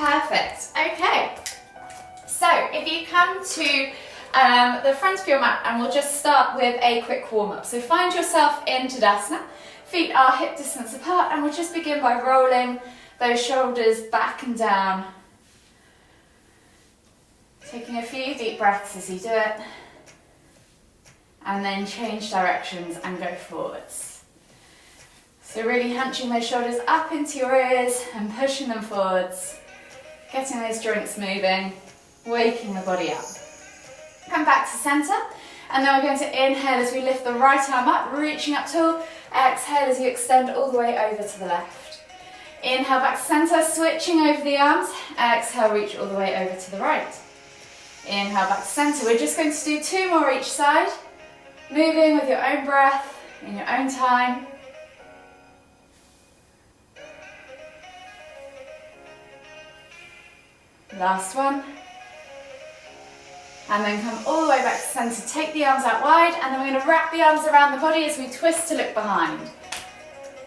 Perfect. Okay. So if you come to the front of your mat, and we'll just start with a quick warm-up. So find yourself in Tadasana. Feet are hip distance apart, and we'll just begin by rolling those shoulders back and down. Taking a few deep breaths as you do it. And then change directions and go forwards. So really hunching those shoulders up into your ears and pushing them forwards. Getting those joints moving, waking the body up. Come back to centre, and then we're going to inhale as we lift the right arm up, reaching up tall. Exhale as you extend all the way over to the left. Inhale back to centre, switching over the arms. Exhale, reach all the way over to the right. Inhale back to centre. We're just going to do 2 more each side. Moving with your own breath, in your own time. Last one. And then come all the way back to centre. Take the arms out wide, and then we're going to wrap the arms around the body as we twist to look behind.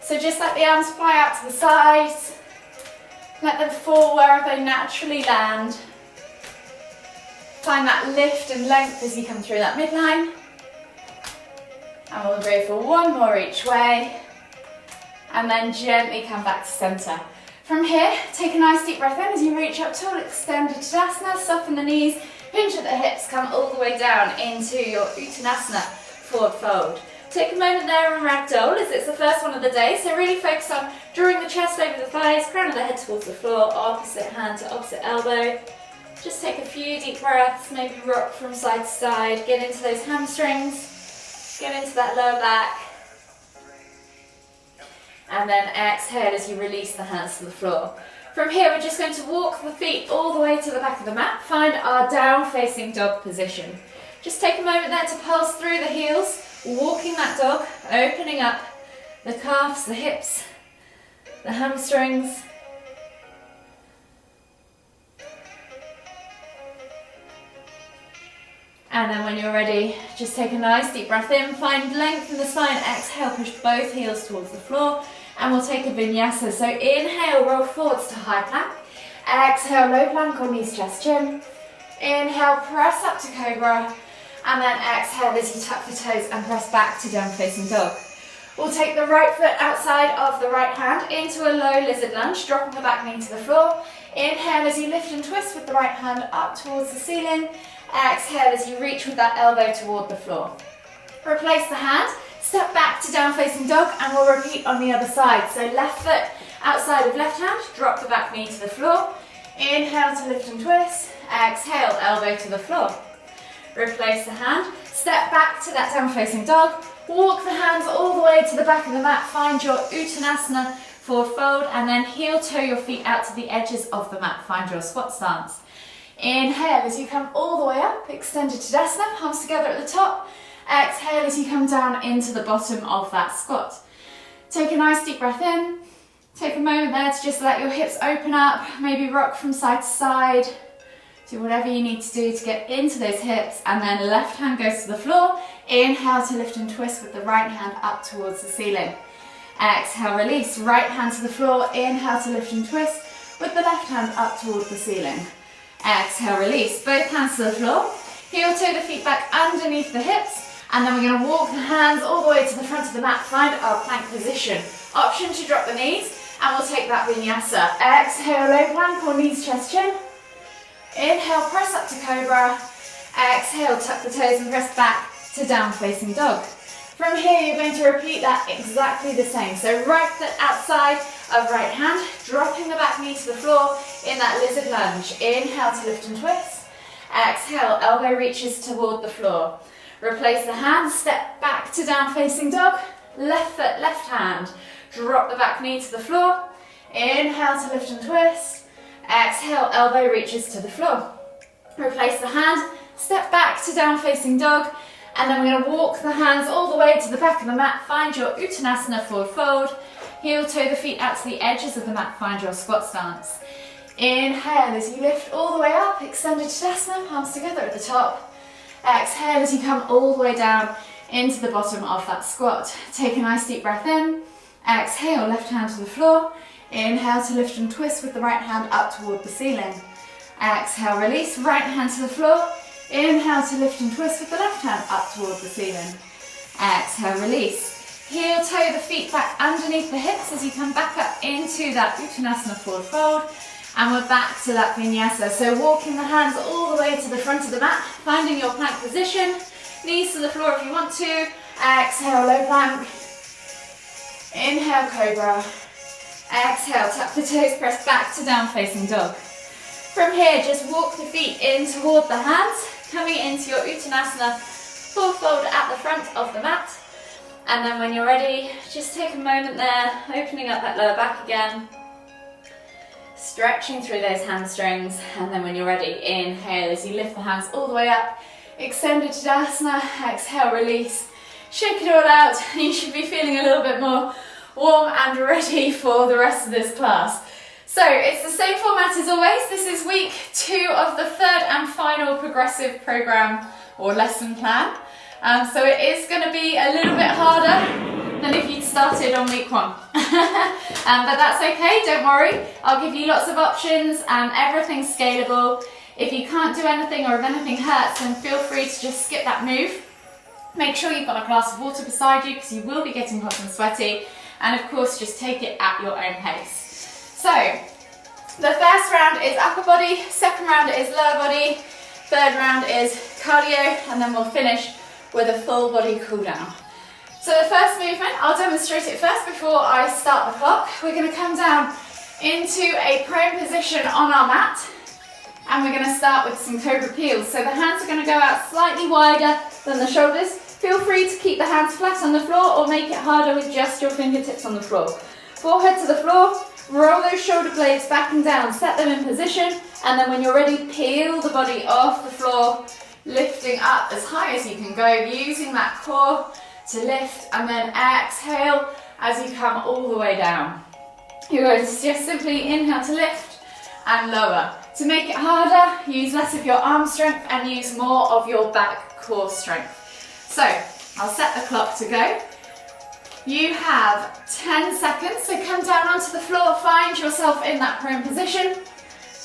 So just let the arms fly out to the sides. Let them fall wherever they naturally land. Find that lift and length as you come through that midline. And we'll go for 1 more each way. And then gently come back to centre. From here, take a nice deep breath in as you reach up tall, extend to Tadasana, soften the knees, pinch at the hips, come all the way down into your Uttanasana, forward fold. Take a moment there and ragdoll as it's the first one of the day, so really focus on drawing the chest over the thighs, crown of the head towards the floor, opposite hand to opposite elbow. Just take a few deep breaths, maybe rock from side to side, get into those hamstrings, get into that lower back. And then exhale as you release the hands to the floor. From here, we're just going to walk the feet all the way to the back of the mat, find our down facing dog position. Just take a moment there to pulse through the heels, walking that dog, opening up the calves, the hips, the hamstrings. And then when you're ready, just take a nice deep breath in, find length in the spine, exhale, push both heels towards the floor, and we'll take a vinyasa. So inhale, roll forwards to high plank. Exhale, low plank or knees, chest, chin. Inhale, press up to cobra, and then exhale as you tuck the toes and press back to down facing dog. We'll take the right foot outside of the right hand into a low lizard lunge, dropping the back knee to the floor. Inhale as you lift and twist with the right hand up towards the ceiling. Exhale as you reach with that elbow toward the floor. Replace the hand, step back to down facing dog, and we'll repeat on the other side. So left foot outside of left hand, drop the back knee to the floor. Inhale to lift and twist. Exhale, elbow to the floor. Replace the hand, step back to that down facing dog, walk the hands all the way to the back of the mat, find your Uttanasana forward fold, and then heel toe your feet out to the edges of the mat, find your squat stance. Inhale as you come all the way up, extended Tadasana, palms together at the top. Exhale as you come down into the bottom of that squat. Take a nice deep breath in. Take a moment there to just let your hips open up, maybe rock from side to side. Do whatever you need to do to get into those hips, and then left hand goes to the floor. Inhale to lift and twist with the right hand up towards the ceiling. Exhale, release, right hand to the floor. Inhale to lift and twist with the left hand up towards the ceiling. Exhale, release, both hands to the floor. Heel toe the feet back underneath the hips, and then we're going to walk the hands all the way to the front of the mat, find our plank position. Option to drop the knees, and we'll take that vinyasa. Exhale, low plank or knees, chest, chin. Inhale, press up to cobra. Exhale, tuck the toes and press back to down facing dog. From here, you're going to repeat that exactly the same. So right foot outside of right hand, dropping the back knee to the floor in that lizard lunge. Inhale to lift and twist. Exhale, elbow reaches toward the floor. Replace the hands, step back to down facing dog. Left foot, left hand. Drop the back knee to the floor. Inhale to lift and twist. Exhale, elbow reaches to the floor. Replace the hand, step back to down facing dog, and then we're going to walk the hands all the way to the back of the mat, find your Uttanasana forward fold, heel toe the feet out to the edges of the mat, find your squat stance. Inhale as you lift all the way up, extended Tadasana, palms together at the top. Exhale as you come all the way down into the bottom of that squat. Take a nice deep breath in. Exhale, left hand to the floor. Inhale to lift and twist with the right hand up toward the ceiling. Exhale, release, right hand to the floor. Inhale to lift and twist with the left hand up toward the ceiling. Exhale, release. Heel toe the feet back underneath the hips as you come back up into that Uttanasana forward fold. And we're back to that vinyasa. So walking the hands all the way to the front of the mat, finding your plank position. Knees to the floor if you want to. Exhale, low plank. Inhale, cobra. Exhale, tuck the toes, press back to down facing dog. From here, just walk the feet in toward the hands, coming into your Uttanasana full fold at the front of the mat. And then when you're ready, just take a moment there, opening up that lower back again, stretching through those hamstrings. And then when you're ready, inhale as you lift the hands all the way up, extended Tadasana, exhale, release, shake it all out. You should be feeling a little bit more warm and ready for the rest of this class. So it's the same format as always. This is week 2 of the third and final progressive program or lesson plan. So it is going to be a little bit harder than if you'd started on week 1. But that's okay, don't worry. I'll give you lots of options and everything's scalable. If you can't do anything or if anything hurts, then feel free to just skip that move. Make sure you've got a glass of water beside you because you will be getting hot and sweaty. And of course, just take it at your own pace. So, the first round is upper body, second round is lower body, third round is cardio, and then we'll finish with a full body cool down. So the first movement, I'll demonstrate it first before I start the clock. We're going to come down into a prone position on our mat, and we're going to start with some cobra peels. So the hands are going to go out slightly wider than the shoulders. Feel free to keep the hands flat on the floor or make it harder with just your fingertips on the floor. Forehead to the floor, roll those shoulder blades back and down, set them in position, and then when you're ready, peel the body off the floor, lifting up as high as you can go, using that core to lift, and then exhale as you come all the way down. You're going to just simply inhale to lift and lower. To make it harder, use less of your arm strength and use more of your back core strength. So, I'll set the clock to go. You have 10 seconds, so come down onto the floor, find yourself in that prone position.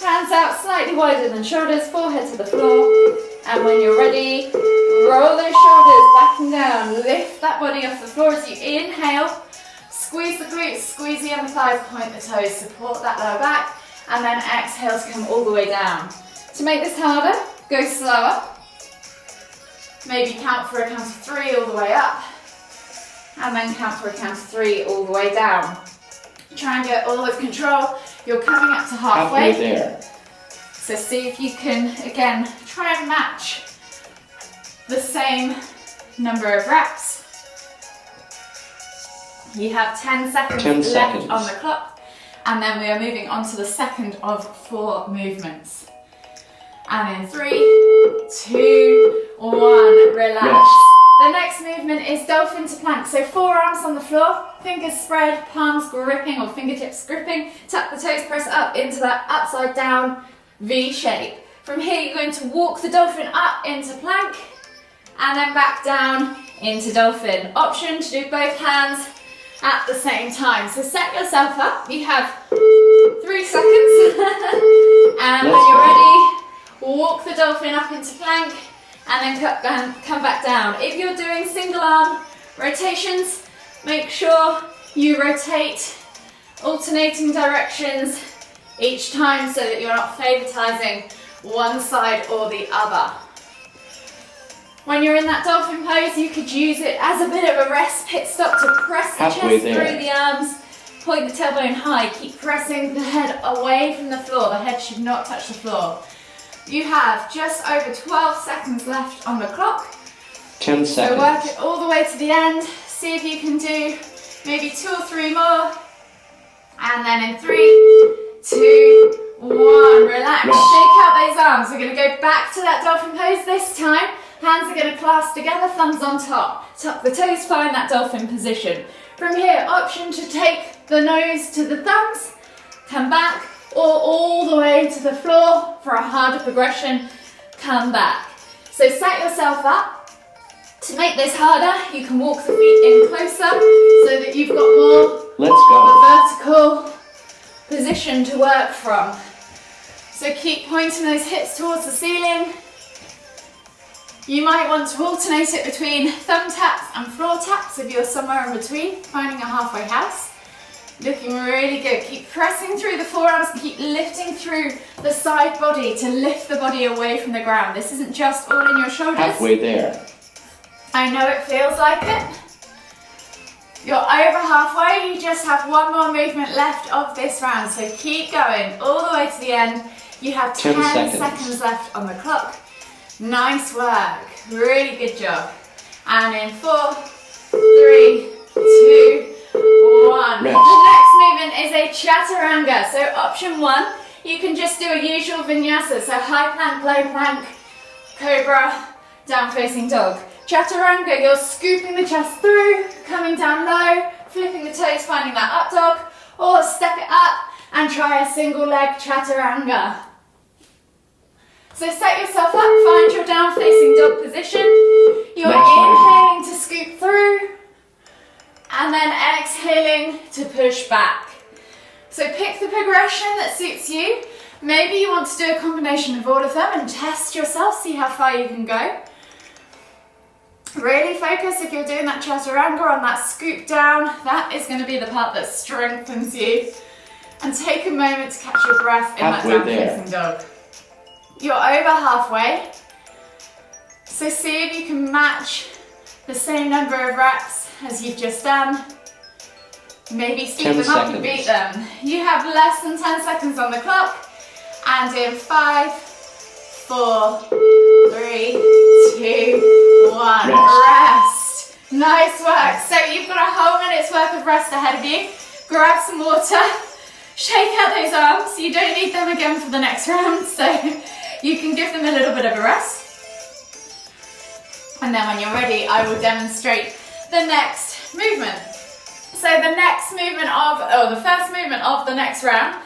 Hands out slightly wider than shoulders, forehead to the floor. And when you're ready, roll those shoulders back and down. Lift that body off the floor as you inhale. Squeeze the glutes, squeeze the under thighs, point the toes, support that lower back. And then exhale to come all the way down. To make this harder, go slower. Maybe count for a count of 3 all the way up. And then count for a count of 3 all the way down. Try and get all with control. You're coming up to halfway. There. So see if you can, again, try and match the same number of reps. You have 10 seconds left on the clock. And then we are moving on to the second of 4 movements. And in 3, 2, 1, relax. Yes. The next movement is dolphin to plank. So forearms on the floor, fingers spread, palms gripping or fingertips gripping. Tuck the toes, press up into that upside down V shape. From here you're going to walk the dolphin up into plank and then back down into dolphin. Option to do both hands at the same time. So set yourself up. You have 3 seconds. And when you're ready, walk the dolphin up into plank and then come back down. If you're doing single arm rotations, make sure you rotate alternating directions each time so that you're not favoritizing one side or the other. When you're in that dolphin pose, you could use it as a bit of a rest pit stop to press the chest through the arms, point the tailbone high, keep pressing the head away from the floor. The head should not touch the floor. You have just over 12 seconds left on the clock. 10 seconds. So work it all the way to the end. See if you can do maybe 2 or 3 more. And then in 3, 2, 1, relax. Shake out those arms. We're going to go back to that dolphin pose this time. Hands are going to clasp together, thumbs on top. Tuck the toes, find that dolphin position. From here, option to take the nose to the thumbs, come back, or all the way to the floor for a harder progression, come back. So set yourself up. To make this harder, you can walk the feet in closer so that you've got more Let's go. of a vertical position to work from. So keep pointing those hips towards the ceiling. You might want to alternate it between thumb taps and floor taps if you're somewhere in between, finding a halfway house. Looking really good. Keep pressing through the forearms, keep lifting through the side body to lift the body away from the ground. This isn't just all in your shoulders. Halfway there. I know it feels like it. You're over halfway, you just have one more movement left of this round. So keep going all the way to the end. You have 10 seconds left on the clock. Nice work, really good job. And in 4, 3, 2, 1. Rest. The next movement is a chaturanga. So option 1, you can just do a usual vinyasa. So high plank, low plank, cobra, down facing dog. Chaturanga, you're scooping the chest through, coming down low, flipping the toes, finding that up dog, or step it up and try a single leg chaturanga. So set yourself up, find your down facing dog position. You're inhaling to scoop through and then exhaling to push back. So pick the progression that suits you. Maybe you want to do a combination of all of them and test yourself, see how far you can go. Really focus if you're doing that chaturanga on that scoop down. That is going to be the part that strengthens you. And take a moment to catch your breath in that down facing dog. You're over halfway. So see if you can match the same number of reps as you've just done. Maybe speed them up and beat them. You have less than 10 seconds on the clock. And in 5, 4, 3, 2, 1. Rest. Nice work. So you've got a whole minute's worth of rest ahead of you. Grab some water. Shake out those arms. You don't need them again for the next round, so you can give them a little bit of a rest. And then when you're ready, I will demonstrate the next movement. So the next movement the first movement of the next round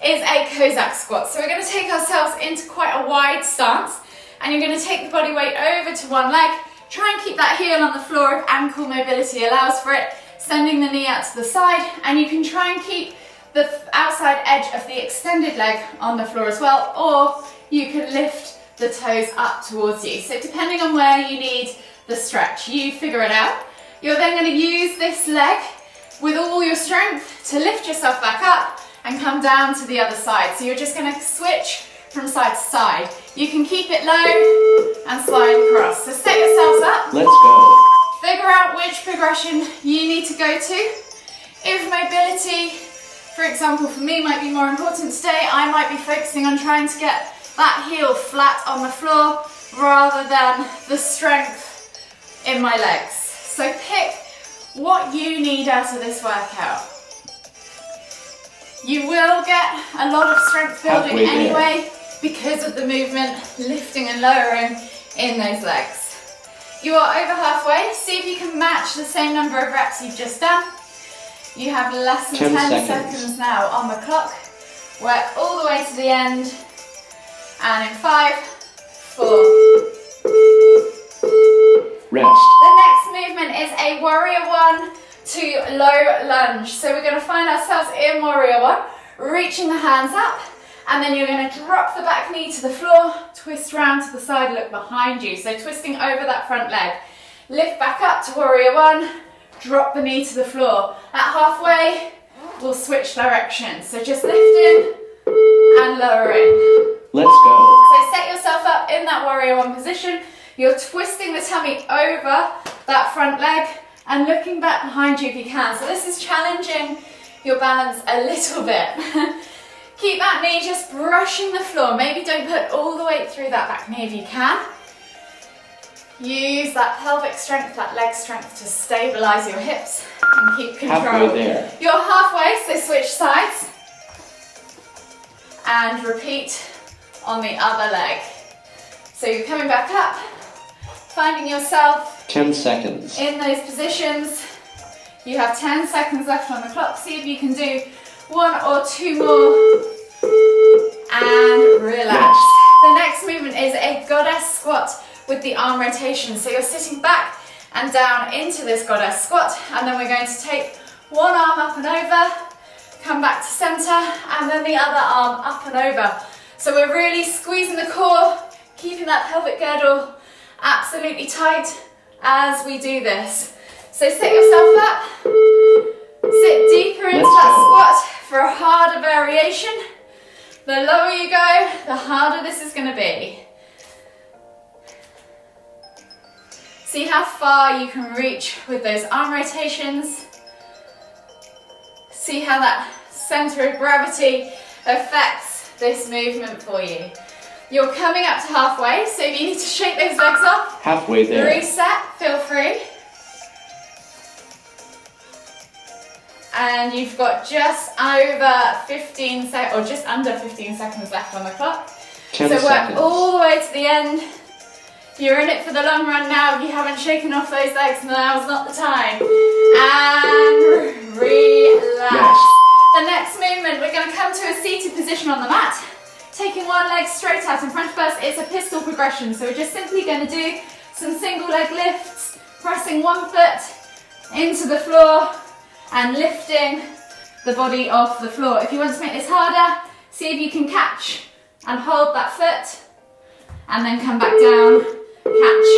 is a Cossack squat. So we're going to take ourselves into quite a wide stance, and you're going to take the body weight over to one leg. Try and keep that heel on the floor if ankle mobility allows for it, sending the knee out to the side, and you can try and keep the outside edge of the extended leg on the floor as well, or you can lift the toes up towards you. So depending on where you need the stretch, you figure it out. You're then going to use this leg with all your strength to lift yourself back up and come down to the other side. So you're just going to switch from side to side. You can keep it low and slide across. So set yourselves up. Let's go. Figure out which progression you need to go to. If mobility, for example, for me might be more important today, I might be focusing on trying to get that heel flat on the floor rather than the strength in my legs. So pick what you need out of this workout. You will get a lot of strength building anyway because of the movement, lifting and lowering in those legs. You are over halfway. See if you can match the same number of reps you've just done. You have less than 10 seconds now on the clock. Work all the way to the end. And in 5, 4. Rest. The next movement is a warrior 1 to low lunge. So we're going to find ourselves in warrior 1, reaching the hands up, and then you're going to drop the back knee to the floor, twist round to the side, look behind you. So twisting over that front leg. Lift back up to warrior 1, drop the knee to the floor. At halfway, we'll switch directions. So just lifting and lowering. Let's go. So set yourself up in that warrior 1 position. You're twisting the tummy over that front leg and looking back behind you if you can. So this is challenging your balance a little bit. Keep that knee just brushing the floor. Maybe don't put all the weight through that back knee if you can. Use that pelvic strength, that leg strength to stabilize your hips and keep control. Halfway there. You're halfway, so switch sides. And repeat on the other leg. So you're coming back up, finding yourself 10 seconds. in those positions. You have 10 seconds left on the clock. See if you can do 1 or 2 more. And relax. The next movement is a goddess squat with the arm rotation. So you're sitting back and down into this goddess squat, and then we're going to take one arm up and over, come back to center, and then the other arm up and over. So we're really squeezing the core, keeping that pelvic girdle absolutely tight as we do this. So sit yourself up, sit deeper into that squat for a harder variation. The lower you go, the harder this is going to be. See how far you can reach with those arm rotations. See how that center of gravity affects this movement for you. You're coming up to halfway, so if you need to shake those legs off, halfway there. Reset, feel free. And you've got just over 15 seconds, or just under 15 seconds left on the clock. 10 so seconds. Work all the way to the end. You're in it for the long run now. If you haven't shaken off those legs, now's not the time. And relax. Yes. The next movement, we're going to come to a seated position on the mat. Taking one leg straight out in front of us. It's a pistol progression. So we're just simply going to do some single leg lifts, pressing one foot into the floor and lifting the body off the floor. If you want to make this harder, see if you can catch and hold that foot and then come back down, catch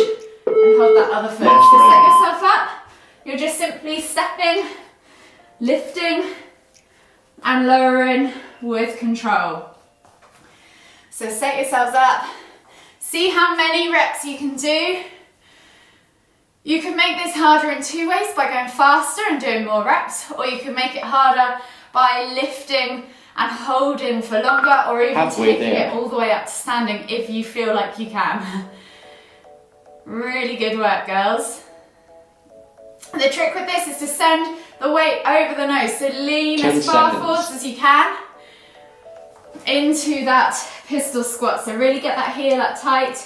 and hold that other foot. So set yourself up. You're just simply stepping, lifting and lowering with control. So set yourselves up. See how many reps you can do. You can make this harder in two ways, by going faster and doing more reps, or you can make it harder by lifting and holding for longer, or even halfway taking there. it all the way up to standing if you feel like you can. Really good work, girls. The trick with this is to send the weight over the nose, so lean as far forwards as you can into that pistol squat. So really get that heel up tight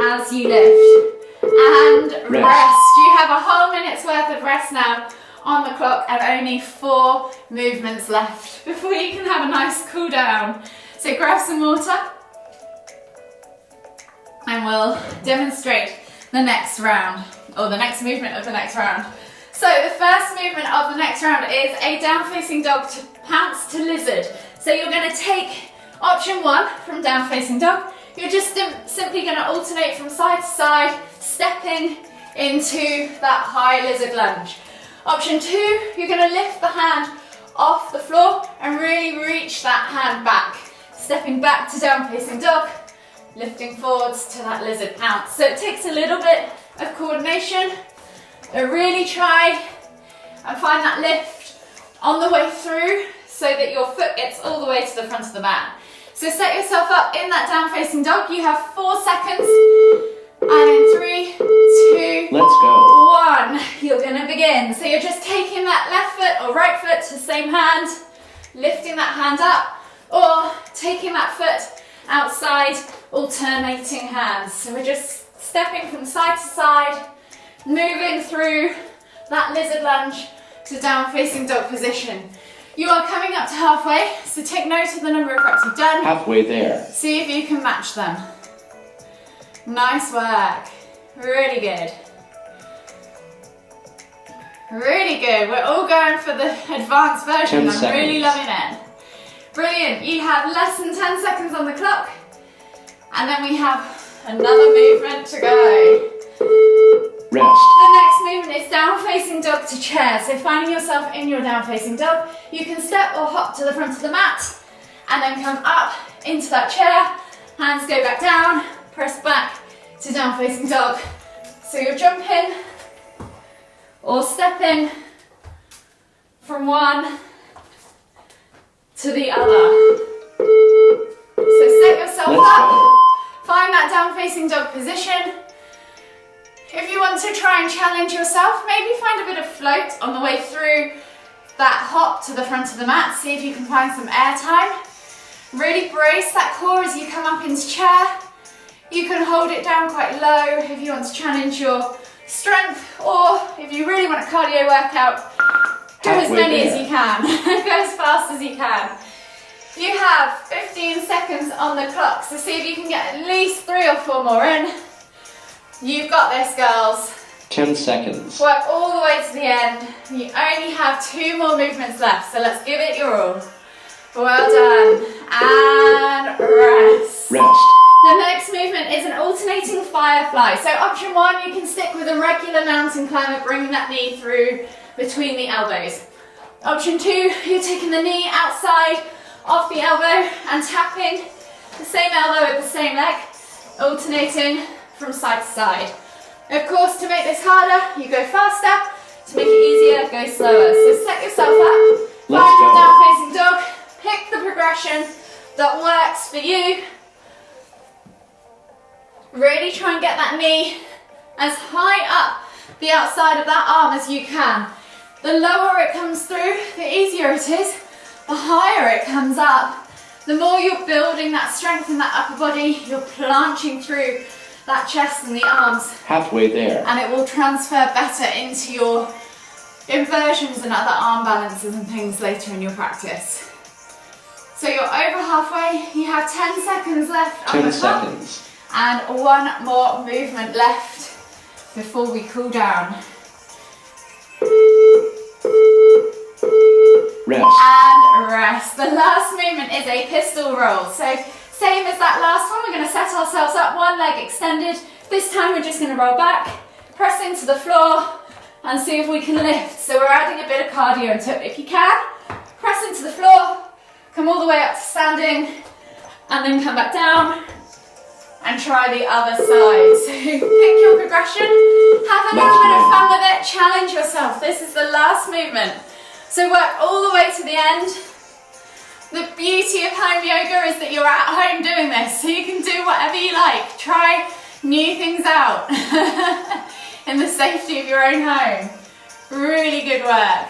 as you lift. And rest. You have a whole minute's worth of rest now on the clock and only 4 movements left before you can have a nice cool down. So grab some water and we'll demonstrate the next round, or the next movement of the next round. So the first movement of the next round is a down facing dog to pounce to lizard. So you're going to take option 1 from down facing dog. You're just simply going to alternate from side to side, stepping into that high lizard lunge. Option 2, you're going to lift the hand off the floor and really reach that hand back. Stepping back to down facing dog, lifting forwards to that lizard pounce. So it takes a little bit of coordination, but really try and find that lift on the way through so that your foot gets all the way to the front of the mat. So set yourself up in that down facing dog. You have 4 seconds. And in 3, 2, let's go. 1, you're gonna begin. So you're just taking that left foot or right foot to the same hand, lifting that hand up, or taking that foot outside, alternating hands. So we're just stepping from side to side, moving through that lizard lunge to down facing dog position. You are coming up to halfway, so take note of the number of reps you've done. Halfway there. See if you can match them. Nice work. Really good. Really good. We're all going for the advanced version. I'm really loving it. Brilliant. You have less than 10 seconds on the clock. And then we have another movement to go. Rest. The next movement is down facing dog to chair. So finding yourself in your down facing dog, you can step or hop to the front of the mat and then come up into that chair. Hands go back down, press back to down facing dog. So you're jumping or stepping from one to the other. So set yourself up, find that down facing dog position. If you want to try and challenge yourself, maybe find a bit of float on the way through that hop to the front of the mat. See if you can find some air time. Really brace that core as you come up into chair. You can hold it down quite low if you want to challenge your strength, or if you really want a cardio workout, do as many as you can. Go as fast as you can. You have 15 seconds on the clock, so see if you can get at least 3 or 4 more in. You've got this, girls. 10 seconds. Work all the way to the end. You only have 2 more movements left, so let's give it your all. Well done. And rest. Rest. The next movement is an alternating firefly. So option 1, you can stick with a regular mountain climber, bringing that knee through between the elbows. Option 2, you're taking the knee outside of the elbow and tapping the same elbow with the same leg, alternating from side to side. Of course, to make this harder, you go faster. To make it easier, go slower. So set yourself up, find your down facing dog, pick the progression that works for you. Really try and get that knee as high up the outside of that arm as you can. The lower it comes through, the easier it is. The higher it comes up, the more you're building that strength in that upper body, you're planching through that chest and the arms. Halfway there. And it will transfer better into your inversions and other arm balances and things later in your practice. So you're over halfway, you have 10 seconds left on 10 the clock. seconds. And 1 more movement left before we cool down. Rest. And rest. The last movement is a pistol roll. So same as that last one, we're going to set ourselves up, one leg extended. This time we're just going to roll back, press into the floor and see if we can lift. So we're adding a bit of cardio into it. If you can, press into the floor, come all the way up to standing and then come back down and try the other side. So pick your progression, have a little bit of fun with it, challenge yourself. This is the last movement. So work all the way to the end. The beauty of home yoga is that you're at home doing this, so you can do whatever you like. Try new things out in the safety of your own home. Really good work.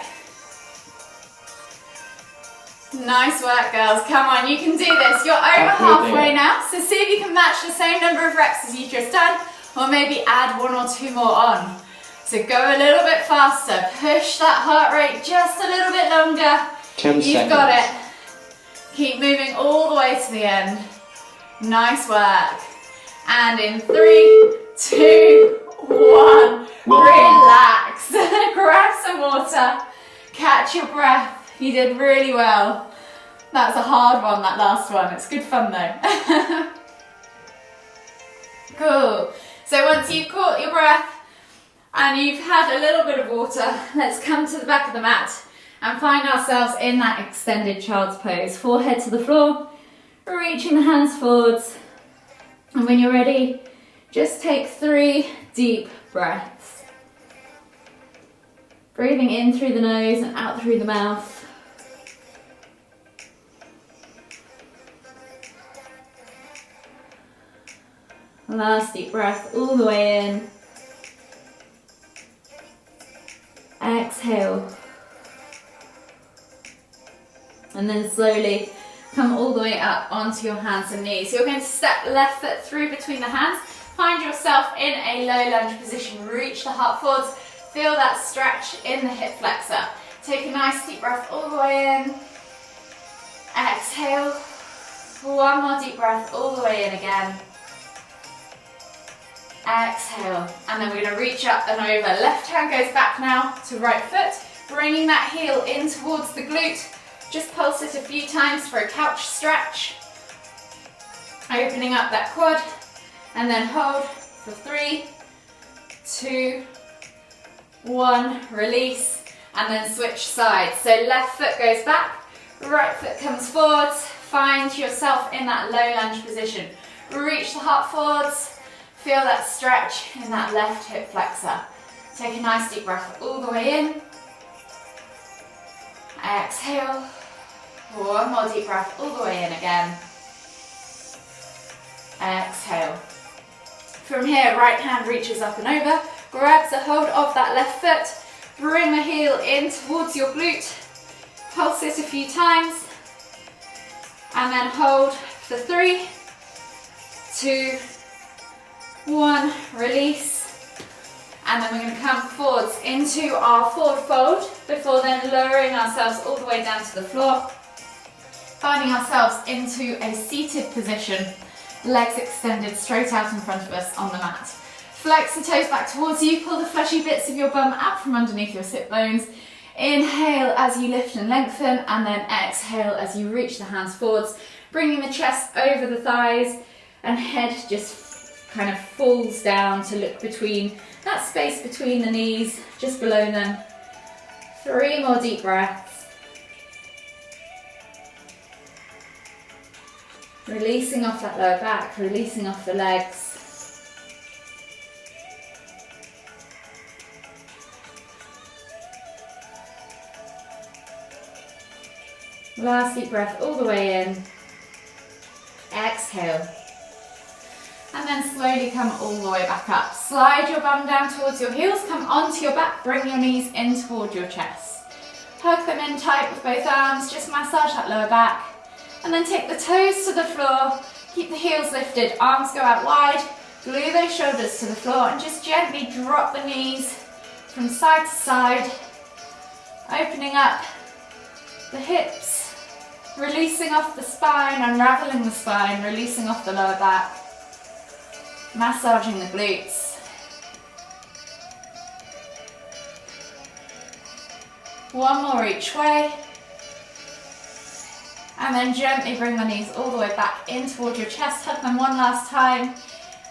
Nice work, girls. Come on, you can do this. You're over halfway now, so see if you can match the same number of reps as you've just done, or maybe add 1 or 2 more on. So go a little bit faster. Push that heart rate just a little bit longer. 10 seconds. You've got it. Keep moving all the way to the end. Nice work. And in 3, 2, 1, relax. Grab some water. Catch your breath. You did really well. That's a hard one, that last one. It's good fun though. Cool. So once you've caught your breath and you've had a little bit of water, let's come to the back of the mat and find ourselves in that extended child's pose. Forehead to the floor, reaching the hands forwards. And when you're ready, just take 3 deep breaths. Breathing in through the nose and out through the mouth. Last deep breath all the way in. Exhale. And then slowly come all the way up onto your hands and knees. So you're going to step left foot through between the hands. Find yourself in a low lunge position. Reach the heart forwards. Feel that stretch in the hip flexor. Take a nice deep breath all the way in. Exhale. 1 more deep breath all the way in again. Exhale. And then we're going to reach up and over. Left hand goes back now to right foot. Bringing that heel in towards the glute. Just pulse it a few times for a couch stretch. Opening up that quad. And then hold for 3, 2, 1. Release. And then switch sides. So left foot goes back. Right foot comes forwards. Find yourself in that low lunge position. Reach the heart forwards. Feel that stretch in that left hip flexor. Take a nice deep breath all the way in. Exhale. 1 more deep breath all the way in again. Exhale. From here, right hand reaches up and over, grabs a hold of that left foot, bring the heel in towards your glute, pulse it a few times, and then hold for 3, 2, 1, release. And then we're going to come forwards into our forward fold before then lowering ourselves all the way down to the floor. Finding ourselves into a seated position, legs extended straight out in front of us on the mat. Flex the toes back towards you, pull the fleshy bits of your bum out from underneath your sit bones. Inhale as you lift and lengthen, and then exhale as you reach the hands forwards, bringing the chest over the thighs, and head just kind of falls down to look between that space between the knees, just below them. 3 more deep breaths. Releasing off that lower back, releasing off the legs. Last deep breath all the way in. Exhale. And then slowly come all the way back up. Slide your bum down towards your heels, come onto your back, bring your knees in toward your chest. Hug them in tight with both arms, just massage that lower back. And then take the toes to the floor, keep the heels lifted, arms go out wide, glue those shoulders to the floor, and just gently drop the knees from side to side, opening up the hips, releasing off the spine, unraveling the spine, releasing off the lower back, massaging the glutes. One more each way. And then gently bring the knees all the way back in toward your chest. Hug them one last time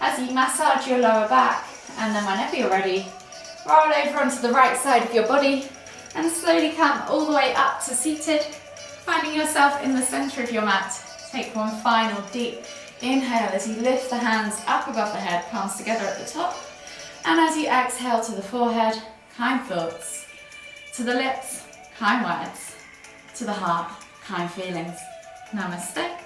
as you massage your lower back. And then whenever you're ready, roll over onto the right side of your body and slowly come all the way up to seated, finding yourself in the center of your mat. Take one final deep inhale as you lift the hands up above the head, palms together at the top. And as you exhale to the forehead, kind thoughts. To the lips, kind words. To the heart, kind feelings. Namaste.